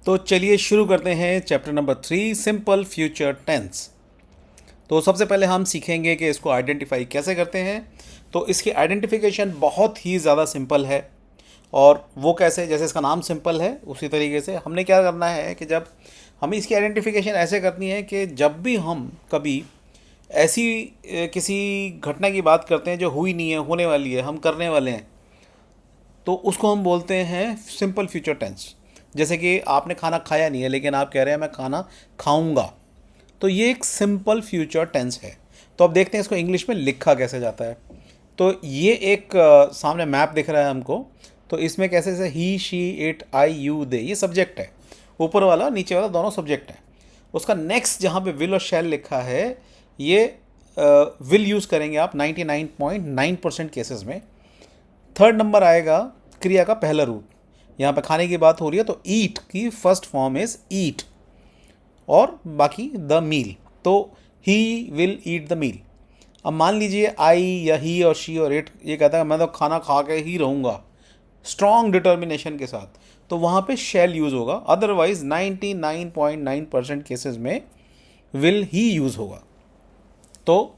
तो चलिए शुरू करते हैं chapter number 3, simple future tense. तो सबसे पहले हम सीखेंगे कि इसको आइडेंटिफाई कैसे करते हैं। तो इसकी आइडेंटिफिकेशन बहुत ही ज़्यादा सिंपल है। और वो कैसे, जैसे इसका नाम सिंपल है उसी तरीके से हमने क्या करना है कि जब हमें इसकी आइडेंटिफिकेशन ऐसे करनी है कि जब भी हम कभी ऐसी किसी घटना की बात करते हैं जो हुई नहीं है, होने वाली है, हम करने वाले हैं, तो उसको हम बोलते हैं सिंपल फ्यूचर टेंस। जैसे कि आपने खाना खाया नहीं है लेकिन आप कह रहे हैं मैं खाना खाऊंगा, तो ये एक सिंपल फ्यूचर टेंस है। तो अब देखते हैं इसको इंग्लिश में लिखा कैसे जाता है। तो ये एक सामने मैप दिख रहा है हमको। तो इसमें कैसे से he she it I you they, ये सब्जेक्ट है। ऊपर वाला नीचे वाला दोनों सब्जेक्ट है। उसका नेक्स्ट जहाँ पे विल और शैल लिखा है, ये विल यूज़ करेंगे आप 99.9% केसेस में। थर्ड नंबर आएगा क्रिया का पहला रूप। यहाँ पे खाने की बात हो रही है तो ईट की फर्स्ट फॉर्म इज ईट, और बाकी द मील। तो he will eat the meal. अब मान लीजिए आई या ही और शी और इट ये कहता है मैं तो खाना खा के ही रहूँगा, स्ट्रॉन्ग डिटर्मिनेशन के साथ, तो वहाँ पे शैल यूज़ होगा। अदरवाइज 99.9% केसेस में विल ही यूज़ होगा। तो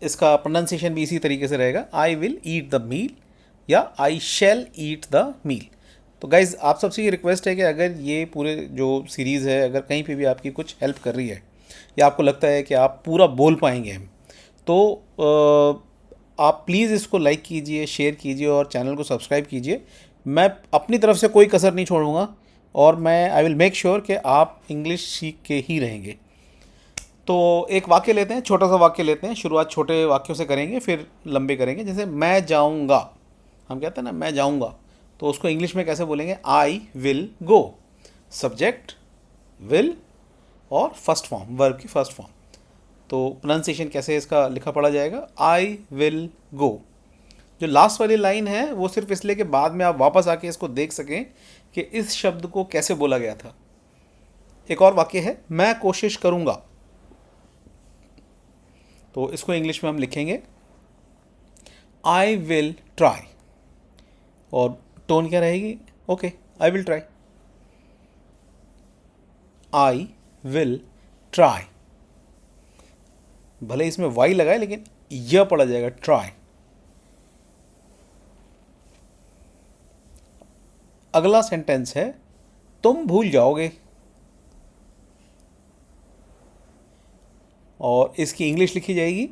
इसका प्रोनाउंसिएशन भी इसी तरीके से रहेगा, I will eat the meal या आई शैल ईट द मील। तो गाइज़ आप सबसे ये रिक्वेस्ट है कि अगर ये पूरे जो सीरीज़ है अगर कहीं पे भी आपकी कुछ हेल्प कर रही है या आपको लगता है कि आप पूरा बोल पाएंगे, तो आप प्लीज़ इसको लाइक कीजिए, शेयर कीजिए और चैनल को सब्सक्राइब कीजिए। मैं अपनी तरफ से कोई कसर नहीं छोड़ूंगा और मैं आई विल मेक श्योर कि आप इंग्लिश सीख के ही रहेंगे। तो एक वाक्य लेते हैं, छोटा सा वाक्य लेते हैं। शुरुआत छोटे वाक्यों से करेंगे फिर लंबे करेंगे। जैसे मैं जाऊंगा, हम कहते हैं ना मैं जाऊंगा, तो उसको इंग्लिश में कैसे बोलेंगे? I will go. Subject will और फर्स्ट फॉर्म, वर्ब की फर्स्ट फॉर्म। तो प्रोनाउंसिएशन कैसे इसका लिखा पड़ा जाएगा? I will go. जो लास्ट वाली लाइन है वो सिर्फ इसलिए कि बाद में आप वापस आके इसको देख सकें कि इस शब्द को कैसे बोला गया था। एक और वाक्य है, मैं कोशिश करूंगा। तो इसको इंग्लिश में हम लिखेंगे आई विल ट्राई, और टोन क्या रहेगी? Okay, I will try, I will try. भले इसमें वाई लगाए लेकिन यह पड़ा जाएगा ट्राई। अगला सेंटेंस है तुम भूल जाओगे, और इसकी इंग्लिश लिखी जाएगी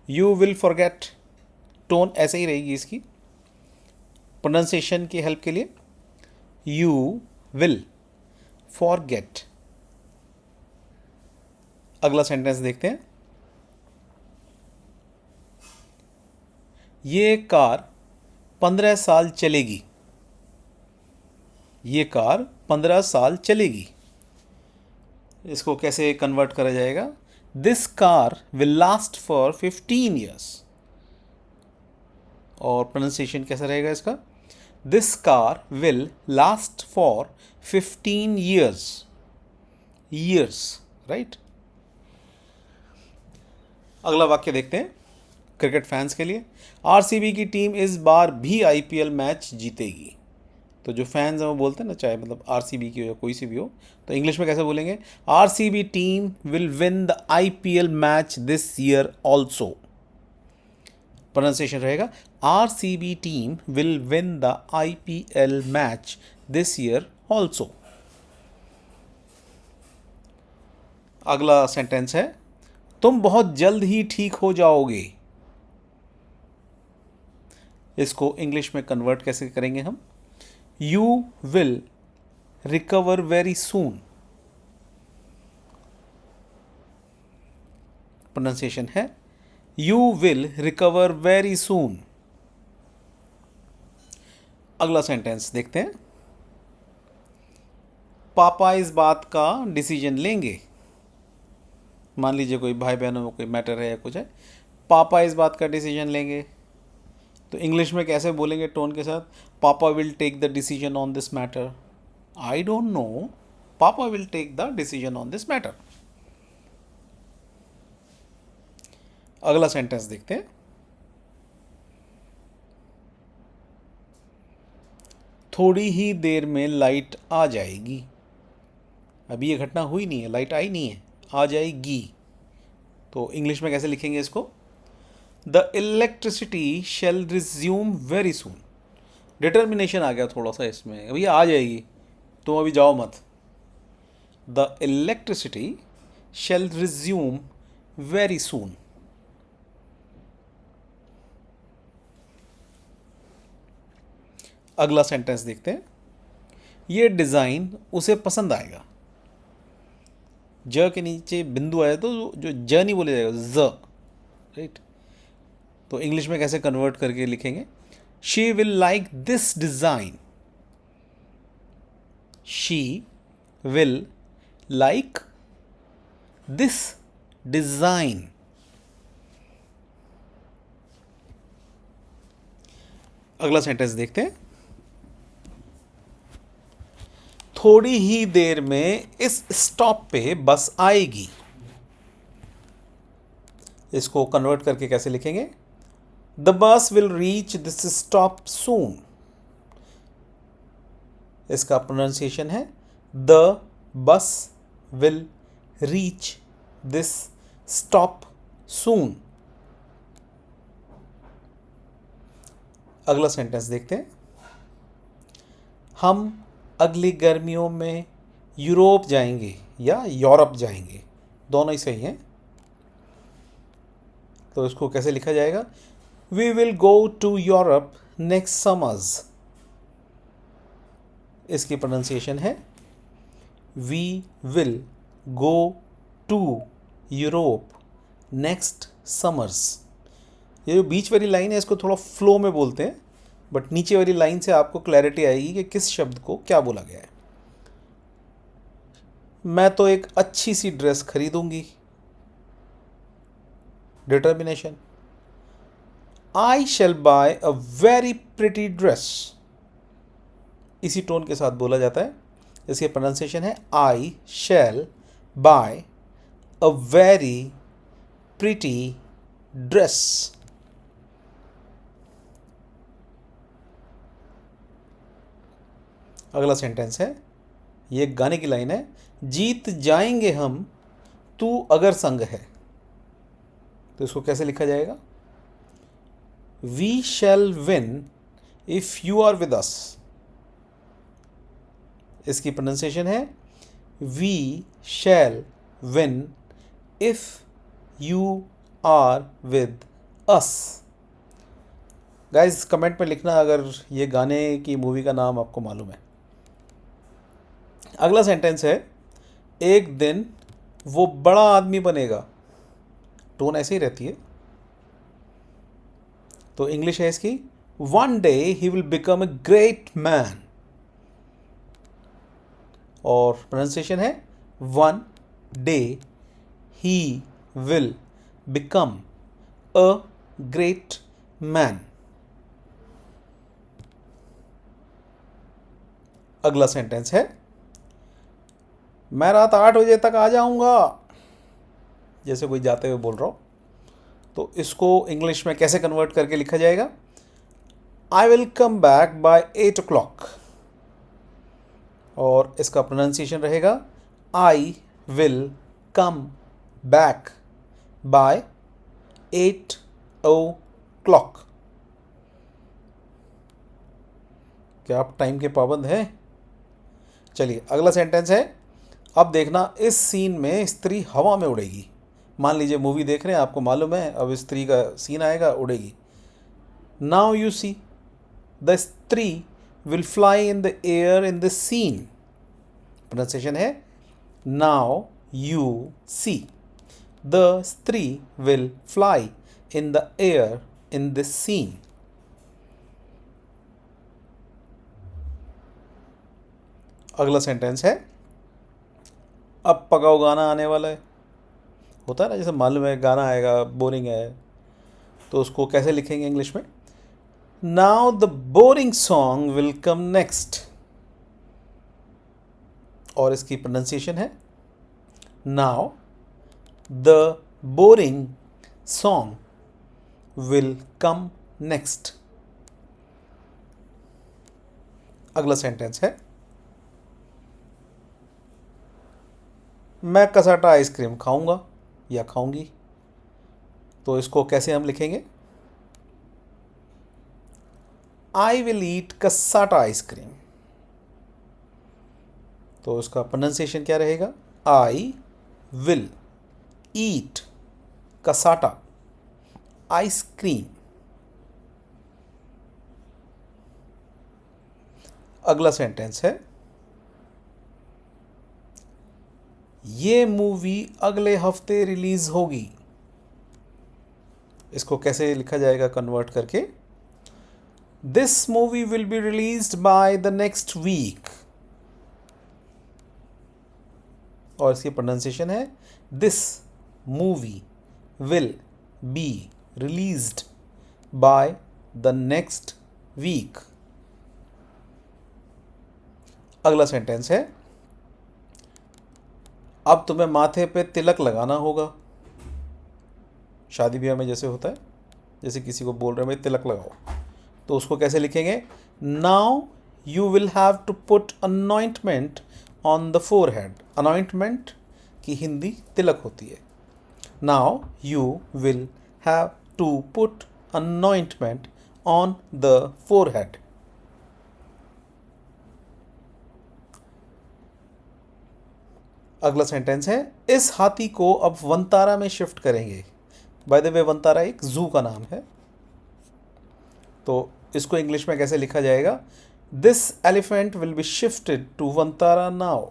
यू विल फॉरगेट। टोन ऐसे ही रहेगी इसकी। प्रोनाउंसिएशन की हेल्प के लिए यू विल फॉरगेट। अगला सेंटेंस देखते हैं, ये कार 15 साल चलेगी। ये कार 15 साल चलेगी। इसको कैसे कन्वर्ट करा जाएगा? This car will last for 15 years. और प्रोनाउंसिएशन कैसा रहेगा इसका? This car will last for 15 years. Years, right. अगला वाक्य देखते हैं क्रिकेट फैंस के लिए। आरसीबी की टीम इस बार भी आईपीएल मैच जीतेगी। तो जो फैंस हैं वो बोलते हैं ना, चाहे मतलब आरसीबी की हो या कोई सी भी हो, तो इंग्लिश में कैसे बोलेंगे? RCB team will win the IPL match this year also. Pronunciation रहेगा RCB team will win the IPL match this year also. अगला सेंटेंस है तुम बहुत जल्द ही ठीक हो जाओगे। इसको इंग्लिश में कन्वर्ट कैसे करेंगे हम? You will recover very soon. Pronunciation है you will recover very soon. अगला सेंटेंस देखते हैं, पापा इस बात का डिसीजन लेंगे। मान लीजिए कोई भाई बहनों में कोई मैटर है या कुछ है, पापा इस बात का डिसीजन लेंगे। तो इंग्लिश में कैसे बोलेंगे टोन के साथ? Papa will take the decision on this matter. I don't know, papa will take the decision on this matter. अगला सेंटेंस देखते हैं, थोड़ी ही देर में लाइट आ जाएगी। अभी ये घटना हुई नहीं है, लाइट आई नहीं है, आ जाएगी। तो इंग्लिश में कैसे लिखेंगे इसको? The electricity shall resume very soon. Determination आ गया थोड़ा सा इसमें, भैया आ जाएगी, तुम अभी जाओ मत। The electricity shall resume very soon. अगला सेंटेंस देखते हैं। ये डिज़ाइन उसे पसंद आएगा। ज के नीचे बिंदु आया तो जो ज नहीं बोले जाएगा, ज, राइट। तो इंग्लिश में कैसे कन्वर्ट करके लिखेंगे? She will like this design. She will like this design. अगला सेंटेंस देखते हैं। थोड़ी ही देर में इस स्टॉप पे बस आएगी। इसको कन्वर्ट करके कैसे लिखेंगे? The bus will reach this stop soon. इसका प्रोनाउंसिएशन है the bus will reach this stop soon. अगला सेंटेंस देखते हैं। हम अगली गर्मियों में यूरोप जाएंगे या यूरोप जाएंगे, दोनों ही सही हैं। तो इसको कैसे लिखा जाएगा? We will go to Europe next summers. इसकी प्रोनाउंसिएशन है we will go to Europe next summers. ये जो बीच वाली लाइन है इसको थोड़ा फ्लो में बोलते हैं, बट नीचे वाली लाइन से आपको क्लैरिटी आएगी कि किस शब्द को क्या बोला गया है। मैं तो एक अच्छी सी ड्रेस खरीदूंगी। Determination, I shall buy a very pretty dress. इसी टोन के साथ बोला जाता है। इसकी प्रोनाउंसिएशन है I shall buy a very pretty dress. अगला सेंटेंस है, ये गाने की लाइन है, जीत जाएंगे हम तू अगर संग है। तो इसको कैसे लिखा जाएगा? We shall win if you are with us. इसकी प्रोनाउंसिएशन है we shall win if you are with us. Guys comment में लिखना अगर ये गाने की मूवी का नाम आपको मालूम है। अगला सेंटेंस है, एक दिन वो बड़ा आदमी बनेगा। टोन ऐसे ही रहती है। तो इंग्लिश है इसकी, one day he will become a great man. और प्रोनाउंसिएशन है one day he will become a great man. अगला सेंटेंस है, मैं रात 8 बजे तक आ जाऊंगा। जैसे कोई जाते हुए बोल रहा हो। तो इसको इंग्लिश में कैसे कन्वर्ट करके लिखा जाएगा? I will come back by 8 o'clock। और इसका प्रोनाउंसिएशन रहेगा I will come back by 8 o'clock। क्या आप टाइम के पाबंद हैं? चलिए अगला सेंटेंस है, अब देखना इस सीन में स्त्री हवा में उड़ेगी। मान लीजिए मूवी देख रहे हैं, आपको मालूम है अब स्त्री का सीन आएगा, उड़ेगी। Now you see the Stree will fly in the air in the scene. Pronunciation है now you see the Stree will fly in the air in the scene. अगला सेंटेंस है, अब पकाओ गाना आने वाला है। होता है ना, जैसे मालूम है गाना आएगा, बोरिंग है, तो उसको कैसे लिखेंगे इंग्लिश में? Now the boring song will come next. और इसकी प्रोनाउंसिएशन है now the boring song will come next. अगला सेंटेंस है मैं कसाटा आइसक्रीम खाऊंगा या खाऊंगी। तो इसको कैसे हम लिखेंगे? I will eat cassata ice cream. तो इसका प्रोनाउंसिएशन क्या रहेगा? I will eat cassata ice cream. अगला सेंटेंस है ये मूवी अगले हफ्ते रिलीज होगी। इसको कैसे लिखा जाएगा कन्वर्ट करके? This movie will be released by the next week. और इसकी प्रोनाउंसिएशन है this movie will be released by the next week. अगला सेंटेंस है अब तुम्हें माथे पे तिलक लगाना होगा। शादी ब्याह में जैसे होता है, जैसे किसी को बोल रहे हैं भाई तिलक लगाओ, तो उसको कैसे लिखेंगे? Now you will have to put anointment on the forehead. Anointment की हिंदी तिलक होती है। Now you will have to put anointment on the forehead. अगला सेंटेंस है इस हाथी को अब वनतारा में शिफ्ट करेंगे। बाय द वे वनतारा एक जू का नाम है, तो इसको इंग्लिश में कैसे लिखा जाएगा? This elephant will be shifted to Vantara now.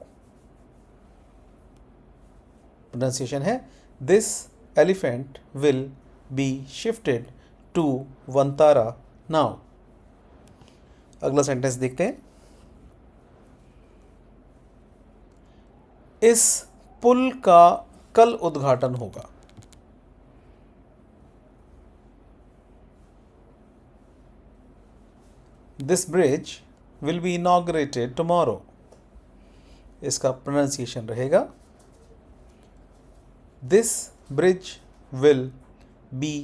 Pronunciation है this elephant will be shifted to Vantara now. अगला सेंटेंस देखते हैं इस पुल का कल उद्घाटन होगा। This bridge will be inaugurated tomorrow. इसका प्रोनाउंसिएशन रहेगा this bridge will be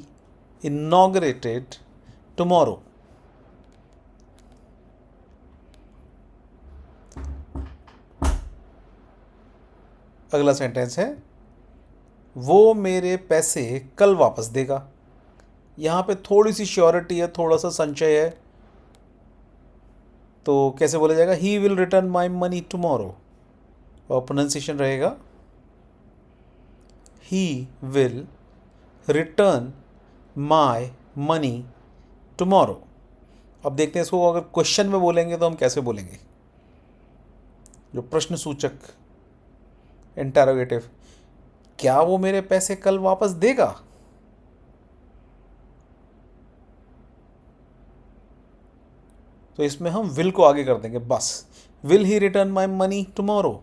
inaugurated tomorrow. अगला सेंटेंस है वो मेरे पैसे कल वापस देगा। यहाँ पे थोड़ी सी श्योरिटी है, थोड़ा सा संशय है, तो कैसे बोला जाएगा? He will return my money tomorrow. और प्रोनाउंसिएशन रहेगा he will return my money tomorrow. अब देखते हैं इसको अगर क्वेश्चन में बोलेंगे तो हम कैसे बोलेंगे? जो प्रश्न सूचक इंटरोगेटिव, क्या वो मेरे पैसे कल वापस देगा? तो इसमें हम विल को आगे कर देंगे बस। Will he return my money tomorrow.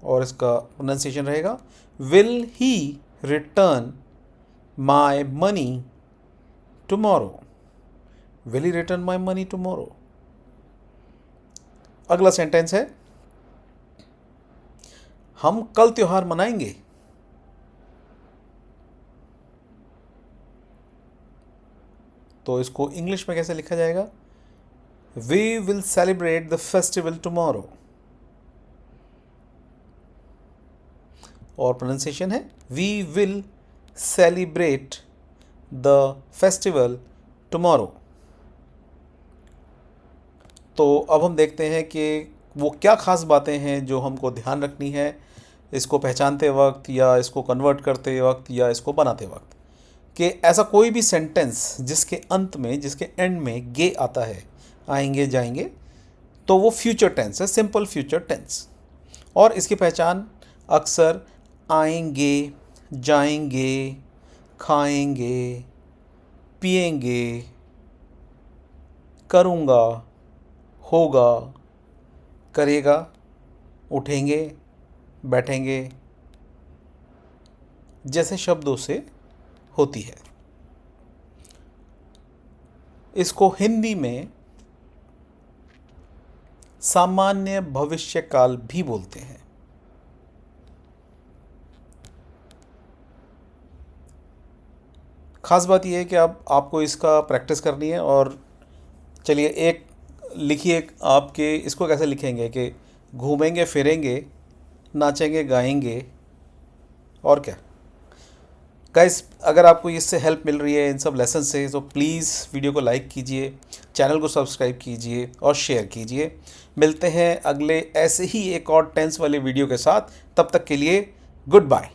और इसका प्रोनाउंसिएशन रहेगा will he return my money tomorrow. Will he return my money tomorrow. अगला सेंटेंस है हम कल त्योहार मनाएंगे। तो इसको इंग्लिश में कैसे लिखा जाएगा? We will celebrate the festival tomorrow. और प्रोनाउंसिएशन है we will celebrate the festival tomorrow. तो अब हम देखते हैं कि वो क्या खास बातें हैं जो हमको ध्यान रखनी है इसको पहचानते वक्त, या इसको कन्वर्ट करते वक्त, या इसको बनाते वक्त, कि ऐसा कोई भी सेंटेंस जिसके अंत में, जिसके एंड में गे आता है, आएंगे जाएंगे, तो वो फ्यूचर टेंस है, सिंपल फ्यूचर टेंस। और इसकी पहचान अक्सर आएंगे, जाएंगे, खाएंगे, पिएंगे, करूँगा, होगा, करेगा, उठेंगे, बैठेंगे जैसे शब्दों से होती है। इसको हिंदी में सामान्य भविष्यकाल भी बोलते हैं। खास बात यह है कि अब आपको इसका प्रैक्टिस करनी है और चलिए एक लिखिए, आपके इसको कैसे लिखेंगे कि घूमेंगे फिरेंगे, नाचेंगे गाएंगे, और क्या। गाइस, अगर आपको इससे हेल्प मिल रही है इन सब लेसन से, तो प्लीज़ वीडियो को लाइक कीजिए, चैनल को सब्सक्राइब कीजिए और शेयर कीजिए। मिलते हैं अगले ऐसे ही एक और टेंस वाले वीडियो के साथ। तब तक के लिए गुड बाय।